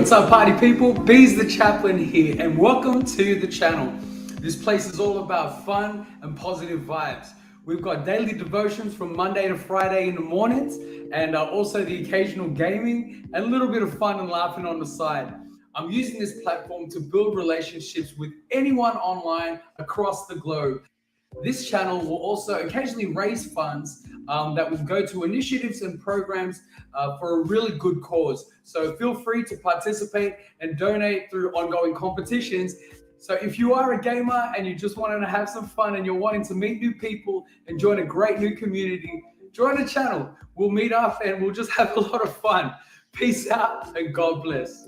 What's up, party people? Beez the Chaplain here, and welcome to the channel. This place is all about fun and positive vibes. We've got daily devotions from Monday to Friday in the mornings, and also the occasional gaming and a little bit of fun and laughing on the side. I'm using this platform to build relationships with anyone online across the globe. This channel will also occasionally raise funds that will go to initiatives and programs for a really good cause. So feel free to participate and donate through ongoing competitions. So if you are a gamer and you just wanting to have some fun and you're wanting to meet new people and join a great new community, join the channel. We'll meet up and we'll just have a lot of fun. Peace out and God bless.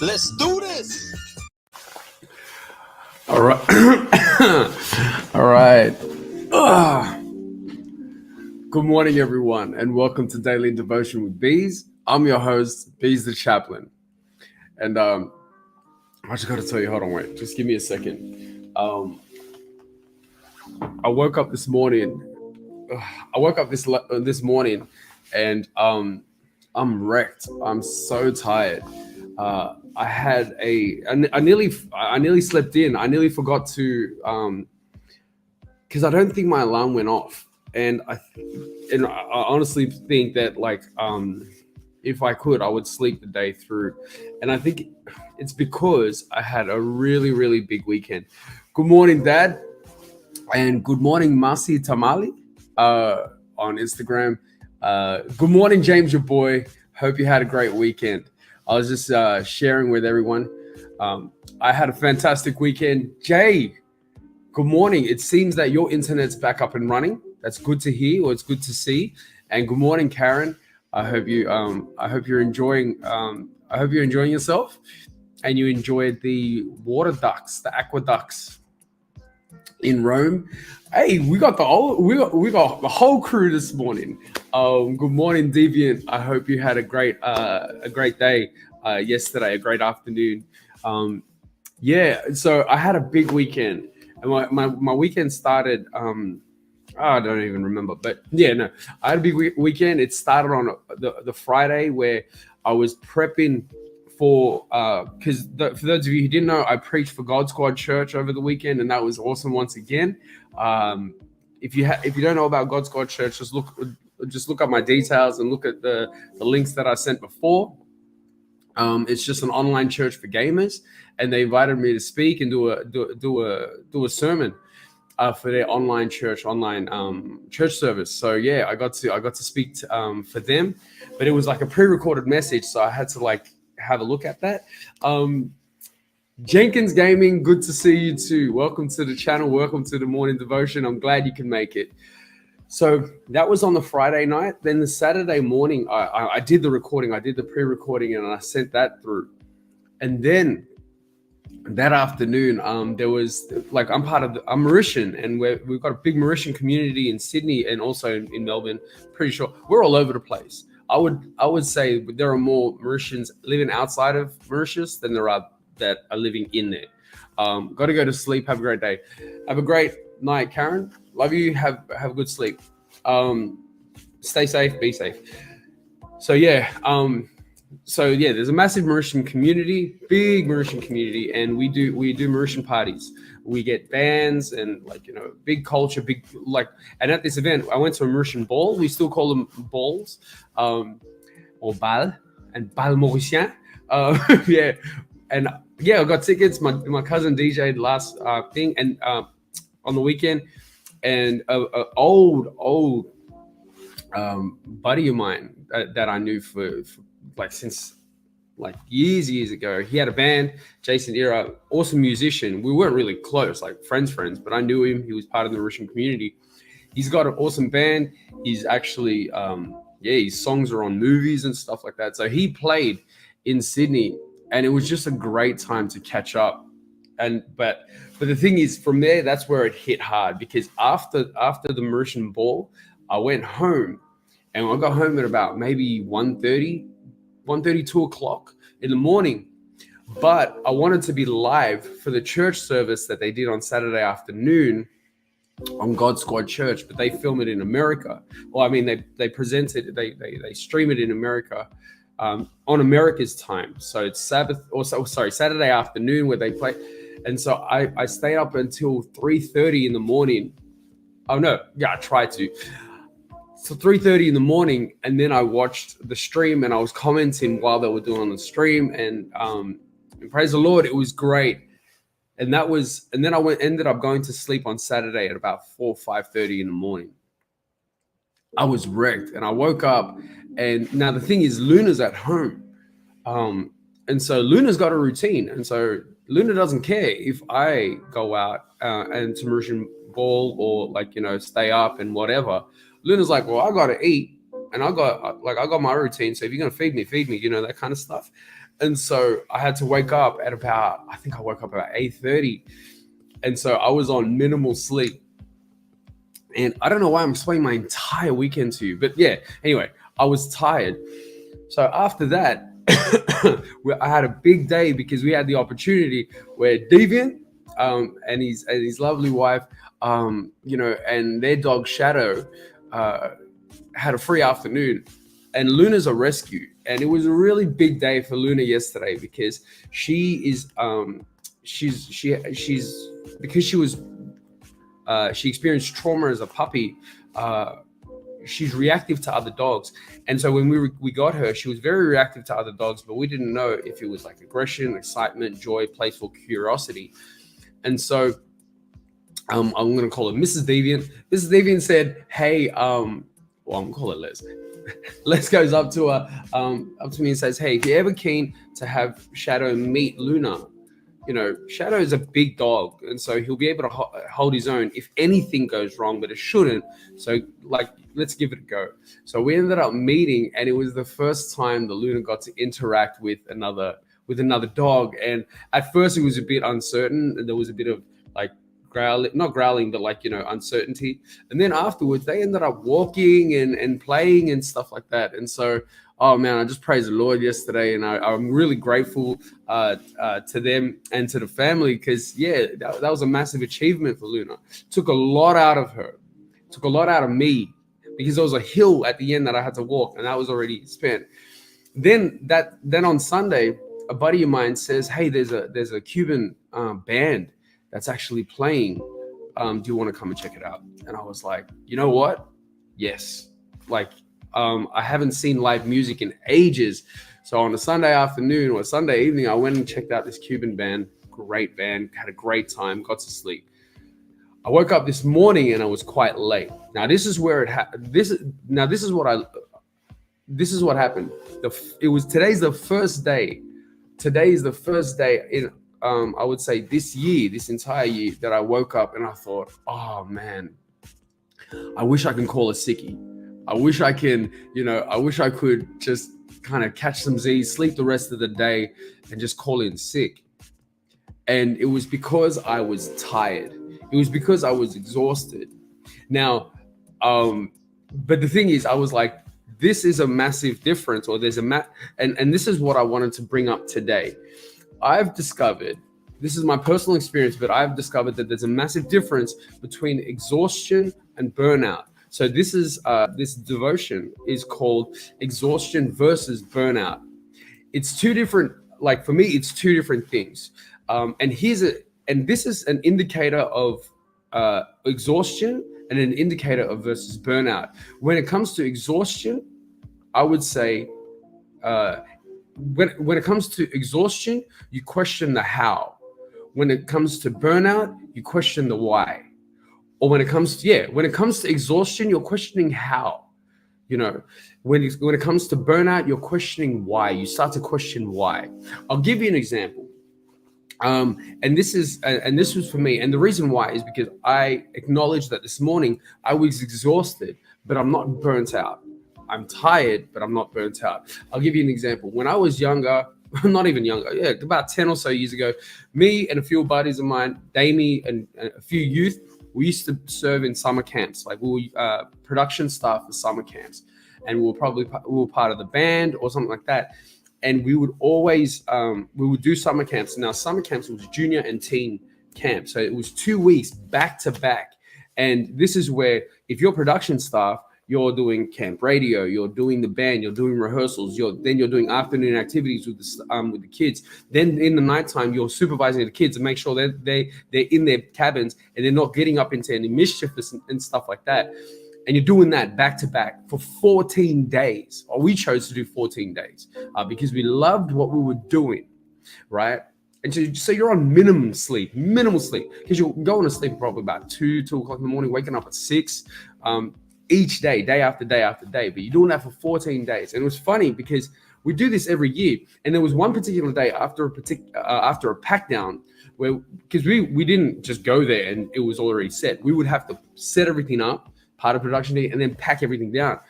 Let's do this. All right. All right. Good morning, everyone, and welcome to Daily Devotion with Beez. I'm your host, Beez the Chaplain. And I just got to tell you, hold on, wait. Just give me a second. I woke up this morning. This morning, and I'm wrecked. I'm so tired. I nearly slept in. I nearly forgot to, because I don't think my alarm went off. And I honestly think that if I could, I would sleep the day through. And I think it's because I had a really, really big weekend. Good morning, Dad. And good morning, Masi Tamali on Instagram. Good morning, James, your boy. Hope you had a great weekend. I was just sharing with everyone. I had a fantastic weekend. Jay, good morning. It seems that your internet's back up and running. That's good to hear, or it's good to see. And good morning, Karen. I hope you're enjoying. I hope you're enjoying yourself, and you enjoyed the aqueducts in Rome. Hey, we got the whole crew this morning. Good morning, Deviant. I hope you had a great day yesterday, a great afternoon. So I had a big weekend, and my weekend started. I don't even remember, but I had a big weekend. It started on the Friday where I was prepping for for those of you who didn't know, I preached for God Squad Church over the weekend, and that was awesome once again. If you don't know about God Squad Church, just look up my details and look at the links that I sent before. It's just an online church for gamers, and they invited me to speak and do a sermon for their online church service. So I got to speak for them, but it was like a pre-recorded message, so I had to have a look at that. Jenkins Gaming, good to see you too. Welcome to the channel. Welcome to the morning devotion. I'm glad you can make it. So that was on the Friday night. Then the Saturday morning, I did the recording. I did the pre-recording and I sent that through. And then that afternoon, there was I'm Mauritian, and we've got a big Mauritian community in Sydney and also in Melbourne. Pretty sure we're all over the place. I would say there are more Mauritians living outside of Mauritius than there are that are living in there. Got to go to sleep. Have a great day. Have a great night, Karen. Love you. Have a good sleep. Stay safe. Be safe. So there's a massive Mauritian community, big Mauritian community, and we do Mauritian parties. We get bands and big culture, and at this event, I went to a Mauritian ball. We still call them balls, or bal, and bal Mauricien. I got tickets. My cousin DJ'd last thing, and on the weekend, and a old buddy of mine that I knew for since years ago. He had a band, Jason Era, awesome musician. We weren't really close, friends, but I knew him. He was part of the Russian community. He's got an awesome band. He's actually, his songs are on movies and stuff like that. So he played in Sydney, and it was just a great time to catch up. But the thing is, from there, that's where it hit hard, because after the Mauritian ball, I went home, and I got home at about maybe 1:30, 2 o'clock in the morning. But I wanted to be live for the church service that they did on Saturday afternoon on God Squad Church, but they film it in America. Well, I mean, they present it, they stream it in America on America's time. So it's Saturday afternoon where they play. And so I stayed up until 3:30 in the morning. Oh no, yeah, I tried to. So 3:30 in the morning, and then I watched the stream and I was commenting while they were doing the stream, and praise the Lord, it was great. And then I ended up going to sleep on Saturday at about 5:30 in the morning. I was wrecked, and I woke up, and now the thing is, Luna's at home, and so Luna's got a routine, and so Luna doesn't care if I go out and to Mauritian ball or stay up and whatever. Luna's like, well, I gotta eat, and I got my routine. So if you're gonna feed me, that kind of stuff. And so I had to wake up at about, I think I woke up about 8:30. And so I was on minimal sleep. And I don't know why I'm explaining my entire weekend to you. But yeah, anyway, I was tired. So after that, I had a big day because we had the opportunity where Deviant and his lovely wife, and their dog Shadow had a free afternoon. And Luna's a rescue, and it was a really big day for Luna yesterday because she experienced trauma as a puppy. She's reactive to other dogs, and so when we got her, she was very reactive to other dogs, but we didn't know if it was like aggression, excitement, joy, playful curiosity. And so I'm going to call her Mrs. Deviant. Mrs. Deviant said, "Hey, I'm going to call her Les." Les goes up to me and says, "Hey, if you're ever keen to have Shadow meet Luna, Shadow is a big dog, and so he'll be able to hold his own if anything goes wrong, but it shouldn't. So, let's give it a go." So we ended up meeting, and it was the first time that Luna got to interact with another dog. And at first, it was a bit uncertain. There was a bit of not growling, but uncertainty. And then afterwards, they ended up walking and playing and stuff like that. And so, oh man, I just praised the Lord yesterday, and I'm really grateful to them and to the family because that was a massive achievement for Luna. Took a lot out of her, took a lot out of me because there was a hill at the end that I had to walk, and that was already spent. Then on Sunday, a buddy of mine says, "Hey, there's a Cuban band that's actually playing. Do you want to come and check it out?" And I was like, you know what? Yes. I haven't seen live music in ages. So on a Sunday afternoon or Sunday evening, I went and checked out this Cuban band. Great band, had a great time, got to sleep. I woke up this morning and I was quite late. Now this is where this is what happened. Today's the first day. Today is the first day in I would say this entire year that I woke up and I thought, oh man, I wish I can call a sickie. I wish I could just kind of catch some Z's, sleep the rest of the day and just call in sick. And it was because I was tired. It was because I was exhausted. Now, but the thing is, I was like, this is a massive difference, or there's and this is what I wanted to bring up today. I've discovered, this is my personal experience, but I've discovered that there's a massive difference between exhaustion and burnout. So this devotion is called Exhaustion versus Burnout. It's two different, for me, it's two different things. And this is an indicator of exhaustion and an indicator of versus burnout. When it comes to exhaustion, I would say, when it comes to exhaustion, you question the how. When it comes to burnout, you question the why. Or when it comes to exhaustion, you're questioning how. When it comes to burnout, you're questioning why. You start to question why. I'll give you an example. And this was for me. And the reason why is because I acknowledged that this morning I was exhausted, but I'm not burnt out. I'm tired, but I'm not burnt out. I'll give you an example. When I was younger, not even younger, about 10 or so years ago, me and a few buddies of mine, Damie and a few youth, we used to serve in summer camps. We were production staff for summer camps. And we were part of the band or something like that. And we would always, we would do summer camps. Now, summer camps was junior and teen camp. So it was 2 weeks back to back. And this is where, if you're production staff, you're doing camp radio, you're doing the band, you're doing rehearsals, you're doing afternoon activities with the kids. Then in the nighttime, you're supervising the kids and make sure that they're in their cabins and they're not getting up into any mischief and stuff like that. And you're doing that back to back for 14 days. Or we chose to do 14 days because we loved what we were doing, right? And so you're on minimal sleep, because you're going to sleep probably about 2 o'clock in the morning, waking up at 6. Each day, day after day after day, but you're doing that for 14 days. And it was funny because we do this every year. And there was one particular day after a pack down where, because we didn't just go there and it was already set. We would have to set everything up, part of production day, and then pack everything down.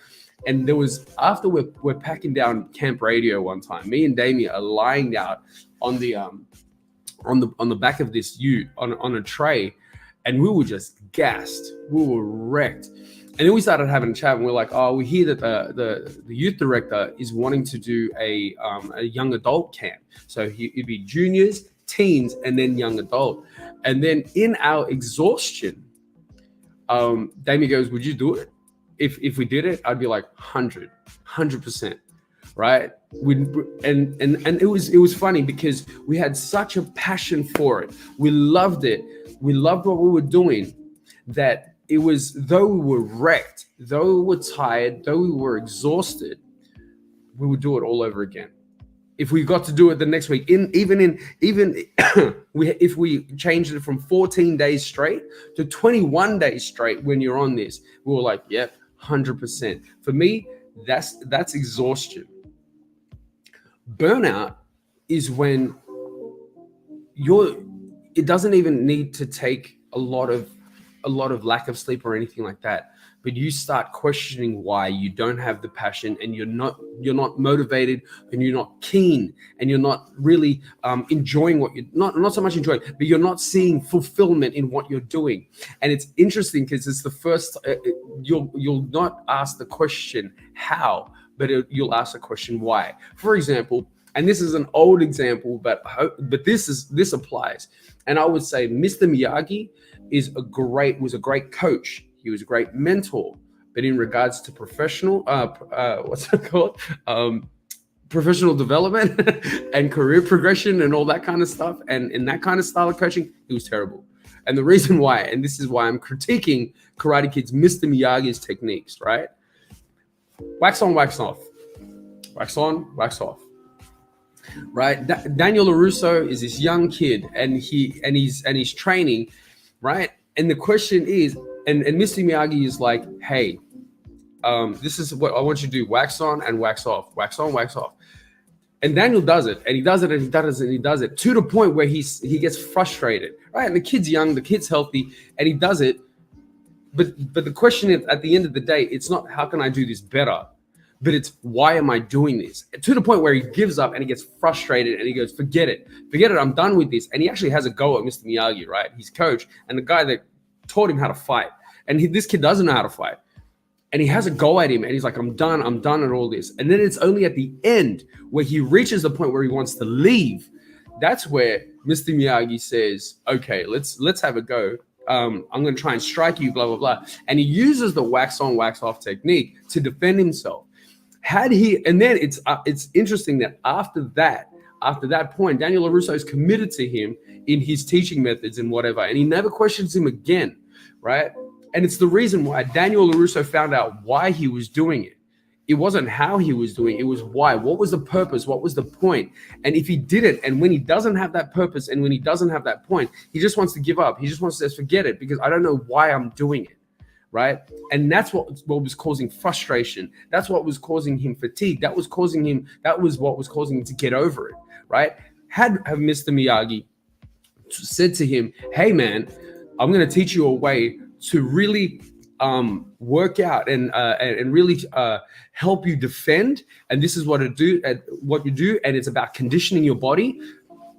And there was, after we're packing down camp radio one time, me and Damien are lying out on the back of this ute on a tray, and we were just gassed. We were wrecked. And then we started having a chat, and we're like, oh, we hear that the youth director is wanting to do a young adult camp. So it'd be juniors, teens, and then young adult. And then in our exhaustion, Damien goes, would you do it? If we did it, I'd be like 100%, right? And it was funny because we had such a passion for it. We loved it. We loved what we were doing, that it was, though we were wrecked, though we were tired, though we were exhausted, we would do it all over again. If we got to do it the next week, even if we changed it from 14 days straight to 21 days straight, when you're on this, we were like, yep, 100%. For me, that's exhaustion. Burnout is when it doesn't even need to take a lot of lack of sleep or anything like that, but you start questioning why you don't have the passion, and you're not motivated, and you're not keen, and you're not really enjoying what you're not so much enjoying, but you're not seeing fulfillment in what you're doing. And it's interesting because it's the first you'll not ask the question how, but you'll ask the question why. For example, and this is an old example, but this applies. And I would say Mr. Miyagi was a great coach. He was a great mentor. But in regards to professional, professional development and career progression and all that kind of stuff, and in that kind of style of coaching, he was terrible. And the reason why, and this is why I'm critiquing Karate Kid's Mr. Miyagi's techniques, right? Wax on, wax off. Wax on, wax off. Right? Daniel LaRusso is this young kid, and he's training, right? And the question is, and Mr. Miyagi is like, hey, this is what I want you to do: wax on and wax off, wax on, wax off. And Daniel does it, and he does it, and he does it, and he does it, to the point where he gets frustrated, right? And the kid's young, the kid's healthy, and he does it. But the question is, at the end of the day, it's not how can I do this better, but it's why am I doing this? To the point where he gives up and he gets frustrated and he goes, forget it, I'm done with this. And he actually has a go at Mr. Miyagi, right? His coach and the guy that taught him how to fight. And this kid doesn't know how to fight. And he has a go at him, and he's like, I'm done at all this. And then it's only at the end where he reaches the point where he wants to leave. That's where Mr. Miyagi says, okay, let's have a go. I'm going to try and strike you, blah, blah, blah. And he uses the wax on, wax off technique to defend himself. And then it's interesting that after that point, Daniel LaRusso is committed to him in his teaching methods and whatever, and he never questions him again, right? And it's the reason why Daniel LaRusso found out why he was doing it. It wasn't how he was doing it, it was why. What was the purpose? What was the point? And if he did it, and when he doesn't have that purpose and when he doesn't have that point, he just wants to give up. He just wants to forget it because I don't know why I'm doing it. Right. And that's what was causing frustration. That's what was causing him fatigue. That was what was causing him to get over it. Right. Have Mr. Miyagi said to him, hey, man, I'm going to teach you a way to really work out and really help you defend. And this is what you do. And it's about conditioning your body.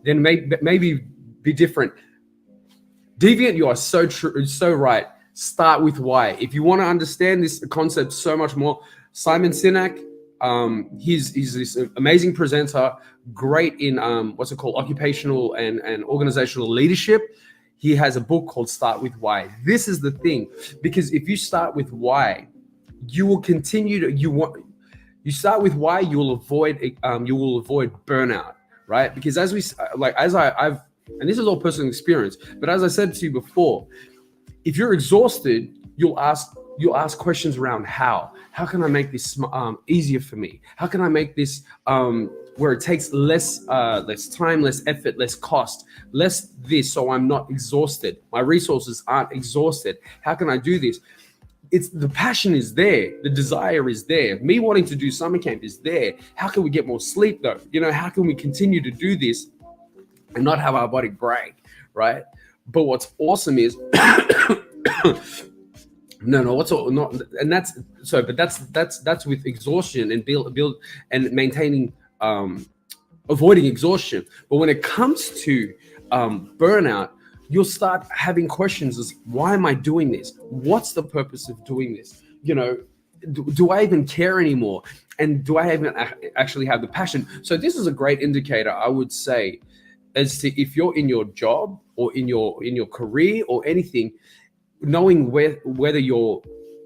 Then maybe be different. Deviant, you are so true, so right. Start with why. If you want to understand this concept so much more, Simon Sinek, he's this amazing presenter, great in occupational and organizational leadership. he has a book called Start With Why. This is the thing, because if you start with why, you will continue to, you start with why, you will avoid burnout, right? Because as I've, and this is all personal experience, but as I said to you before, if you're exhausted, you'll ask questions around how can I make this easier for me? How can I make this where it takes less time, less effort, less cost, less this, so I'm not exhausted. My resources aren't exhausted. How can I do this? It's the passion is there, the desire is there. Me wanting to do summer camp is there. How can we get more sleep though? How can we continue to do this and not have our body break, right? But what's awesome is that's with exhaustion and build and maintaining, avoiding exhaustion. But when it comes to burnout, you'll start having questions as, why am I doing this? What's the purpose of doing this? Do I even care anymore? And do I even actually have the passion? So this is a great indicator, I would say, as to if you're in your job or in your career or anything, knowing whether you're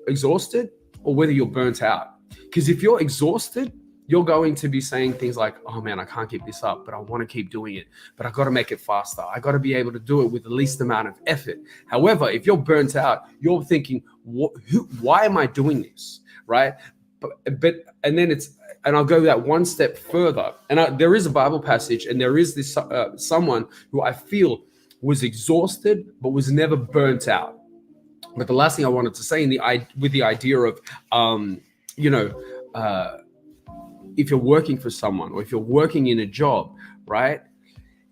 exhausted or whether you're burnt out. Because if you're exhausted, you're going to be saying things like, oh man, I can't keep this up, but I want to keep doing it, but I got to make it faster. I got to be able to do it with the least amount of effort. However, if you're burnt out, you're thinking, why am I doing this? Right? And I'll go that one step further. And there is a Bible passage, and there is this someone who I feel was exhausted, but was never burnt out. But the last thing I wanted to say with the idea of, if you're working for someone or if you're working in a job, right?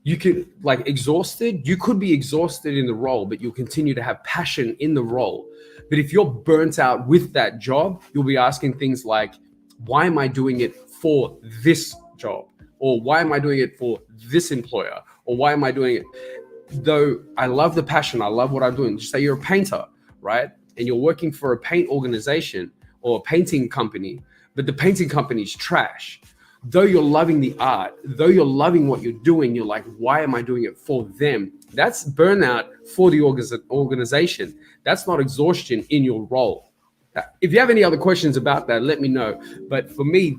You could you could be exhausted in the role, but you'll continue to have passion in the role. But if you're burnt out with that job, you'll be asking things like, why am I doing it for this job? Or why am I doing it for this employer? Or why am I doing it? Though I love the passion, I love what I'm doing. Just say you're a painter, right? And you're working for a paint organization or a painting company, but the painting company is trash. Though you're loving the art, though you're loving what you're doing, you're like, why am I doing it for them? That's burnout for the organization. That's not exhaustion in your role. If you have any other questions about that, let me know. But for me,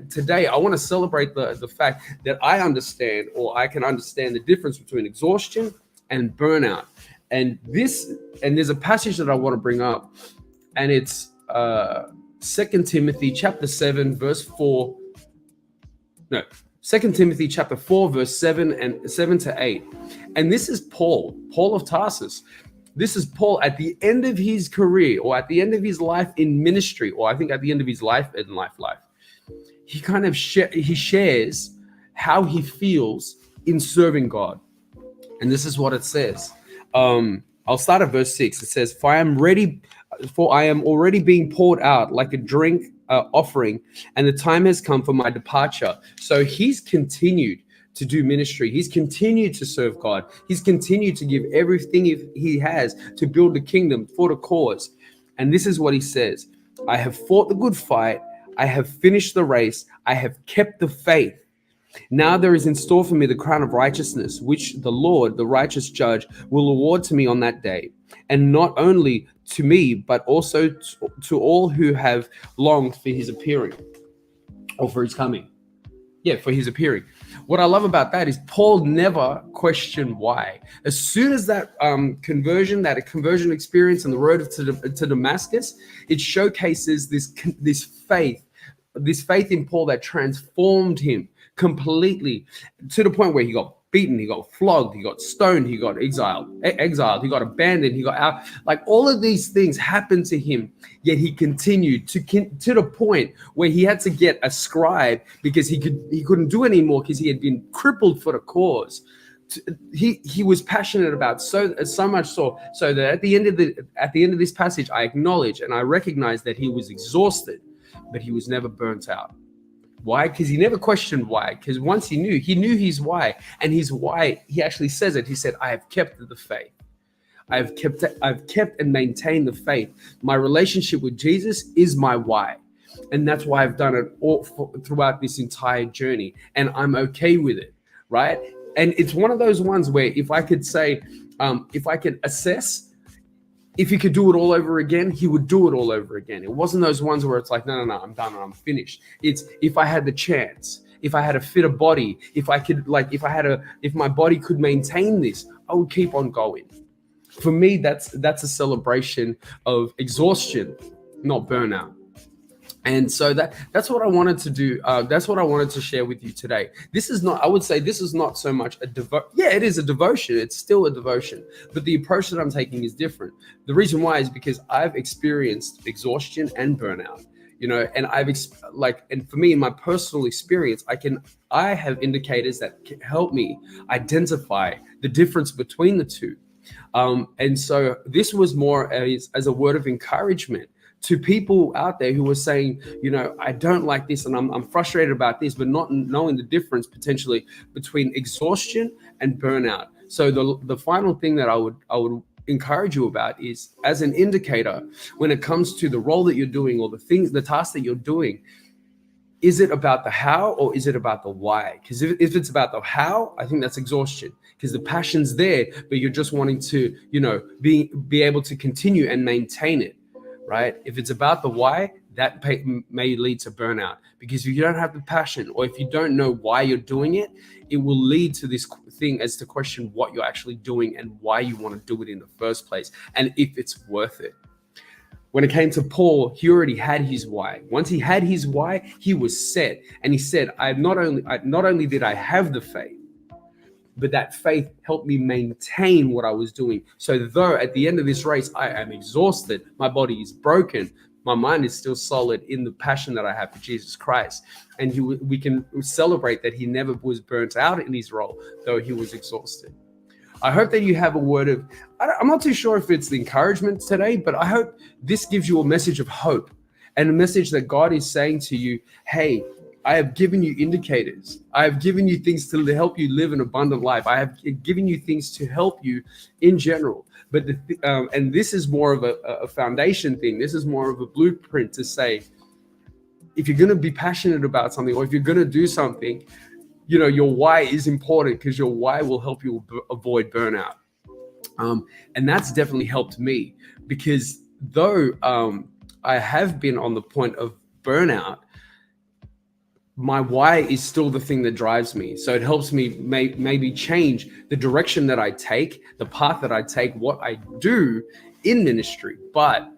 today I want to celebrate the fact that I understand, or I can understand, the difference between exhaustion and burnout. And there's a passage that I want to bring up, and it's 2 Timothy chapter 7 verse 4. No, 2 Timothy chapter 4 verse 7 to 8. And this is Paul of Tarsus. This is Paul at the end of his career, or at the end of his life in ministry, or I think at the end of his life in life. He kind of he shares how he feels in serving God. And this is what it says. I'll start at verse 6. It says, For I am already being poured out like a drink offering, and the time has come for my departure. So he's continued to do ministry. He's continued to serve God. He's continued to give everything he has to build the kingdom for the cause. And this is what he says: I have fought the good fight. I have finished the race. I have kept the faith. Now there is in store for me the crown of righteousness, which the Lord, the righteous judge, will award to me on that day. And not only to me, but also to all who have longed for his appearing, or for his coming. Yeah, for his appearing. What I love about that is Paul never questioned why. As soon as that conversion experience on the road to Damascus, it showcases this faith in Paul that transformed him completely, to the point where he got beaten, he got flogged, he got stoned, he got exiled, he got abandoned, he got out. Like, all of these things happened to him, yet he continued to the point where he had to get a scribe because he couldn't do anymore because he had been crippled for the cause. He was passionate about so much so that at the end of this passage, I acknowledge and I recognize that he was exhausted, but he was never burnt out. Why? Because he never questioned why. Because once he knew his why. And his why, he actually says it. He said, I have kept the faith. I've kept and maintained the faith. My relationship with Jesus is my why. And that's why I've done it all throughout this entire journey. And I'm okay with it, right? And it's one of those ones where if I could say, if I could assess if he could do it all over again, he would do it all over again. It wasn't those ones where it's like, no, I'm done and I'm finished. It's if I had the chance, if I had a fitter body, if I could, like, if my body could maintain this, I would keep on going. For me, that's a celebration of exhaustion, not burnout. And so that's what I wanted to do. That's what I wanted to share with you today. This is not, I would say this is not so much yeah, it is a devotion. It's still a devotion, but the approach that I'm taking is different. The reason why is because I've experienced exhaustion and burnout, and and for me, in my personal experience, I have indicators that can help me identify the difference between the two. And so this was more as a word of encouragement to people out there who were saying, I don't like this and I'm frustrated about this, but not knowing the difference potentially between exhaustion and burnout. So the final thing that I would encourage you about is, as an indicator, when it comes to the role that you're doing or the tasks that you're doing, is it about the how or is it about the why? Because if it's about the how, I think that's exhaustion, because the passion's there, but you're just wanting to, be able to continue and maintain it. Right? If it's about the why, that may lead to burnout, because if you don't have the passion, or if you don't know why you're doing it, it will lead to this thing as to question what you're actually doing and why you want to do it in the first place, and if it's worth it. When it came to Paul, he already had his why. Once he had his why, he was set, and he said, not only did I have the faith, but that faith helped me maintain what I was doing. So though at the end of this race, I am exhausted, my body is broken, my mind is still solid in the passion that I have for Jesus Christ. And we can celebrate that he never was burnt out in his role, though he was exhausted. I hope that you have a word of, I'm not too sure if it's the encouragement today, but I hope this gives you a message of hope and a message that God is saying to you, hey, I have given you indicators. I have given you things to help you live an abundant life. I have given you things to help you in general. But and this is more of a foundation thing. This is more of a blueprint to say, if you're going to be passionate about something, or if you're going to do something, your why is important, because your why will help you avoid burnout. And that's definitely helped me, because though I have been on the point of burnout, my why is still the thing that drives me. So it helps me maybe change the direction that I take, the path that I take, what I do in ministry. But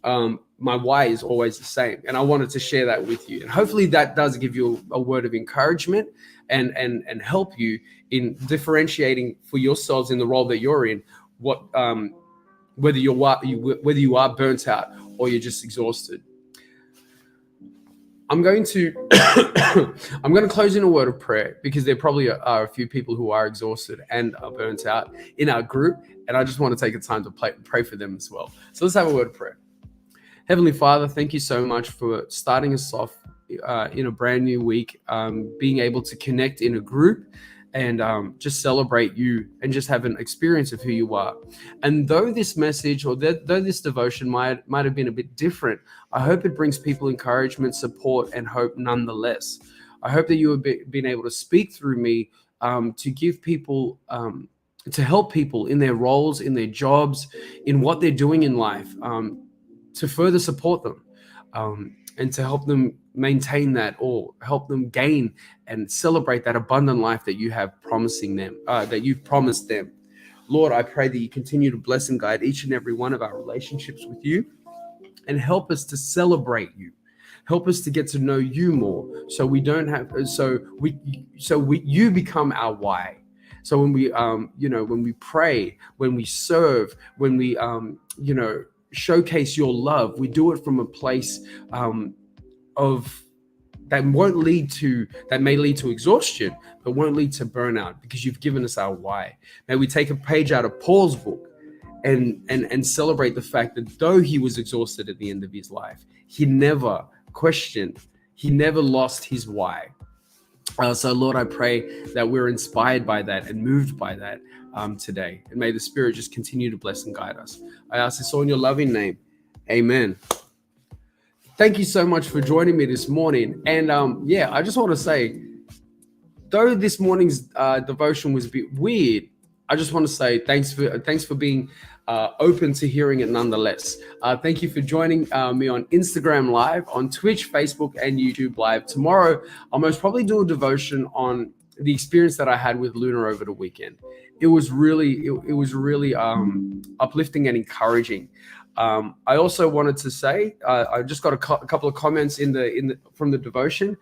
my why is always the same. And I wanted to share that with you. And hopefully that does give you a word of encouragement and help you in differentiating for yourselves in the role that you're in, whether you are burnt out or you're just exhausted. I'm going to close in a word of prayer, because there probably are a few people who are exhausted and are burnt out in our group, and I just want to take a time to pray for them as well. So let's have a word of prayer. Heavenly Father, thank you so much for starting us off in a brand new week, being able to connect in a group and just celebrate you and just have an experience of who you are. And though this message or though this devotion might have been a bit different, I hope it brings people encouragement, support, and hope nonetheless. I hope that you have been able to speak through me to give people, to help people in their roles, in their jobs, in what they're doing in life, to further support them and to help them maintain that, or help them gain and celebrate that abundant life that you have promising them, that you've promised them. Lord, I pray that you continue to bless and guide each and every one of our relationships with you, and help us to celebrate you. Help us to get to know you more, so we don't have, you become our why. So when we, when we pray, when we serve, when we, showcase your love, we do it from a place of that may lead to exhaustion, but won't lead to burnout, because you've given us our why. May we take a page out of Paul's book and celebrate the fact that though he was exhausted at the end of his life, he never questioned, he never lost his why. So Lord, I pray that we're inspired by that and moved by that today. And may the Spirit just continue to bless and guide us. I ask this all in your loving name. Amen. Thank you so much for joining me this morning. And I just want to say, though this morning's devotion was a bit weird, I just want to say thanks for being open to hearing it nonetheless. Thank you for joining me on Instagram Live, on Twitch, Facebook, and YouTube Live. Tomorrow, I'll most probably do a devotion on the experience that I had with Luna over the weekend. It was really uplifting and encouraging. I also wanted to say I just got a couple of comments from the devotion.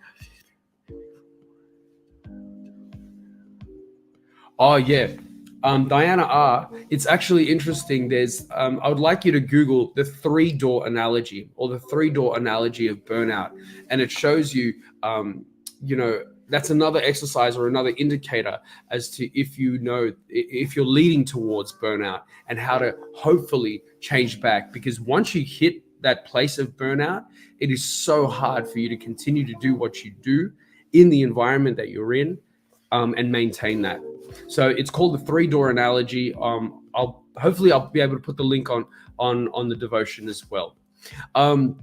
Oh yeah, Diana R. It's actually interesting. There's I would like you to Google the 3-door analogy, or the 3-door analogy of burnout, and it shows you, that's another exercise or another indicator as to if you're leading towards burnout and how to hopefully change back. Because once you hit that place of burnout, it is so hard for you to continue to do what you do in the environment that you're in, and maintain that. So it's called the 3-door analogy. I'll be able to put the link on the devotion as well. I'm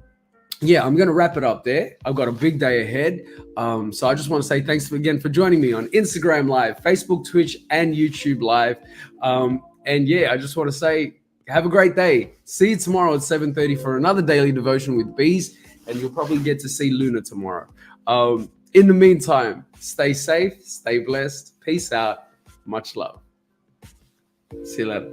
going to wrap it up there. I've got a big day ahead. So I just want to say thanks again for joining me on Instagram Live, Facebook, Twitch, and YouTube Live. I just want to say have a great day. See you tomorrow at 7:30 for another daily devotion with Beez, and you'll probably get to see Luna tomorrow. In the meantime, stay safe, stay blessed. Peace out. Much love. See you later.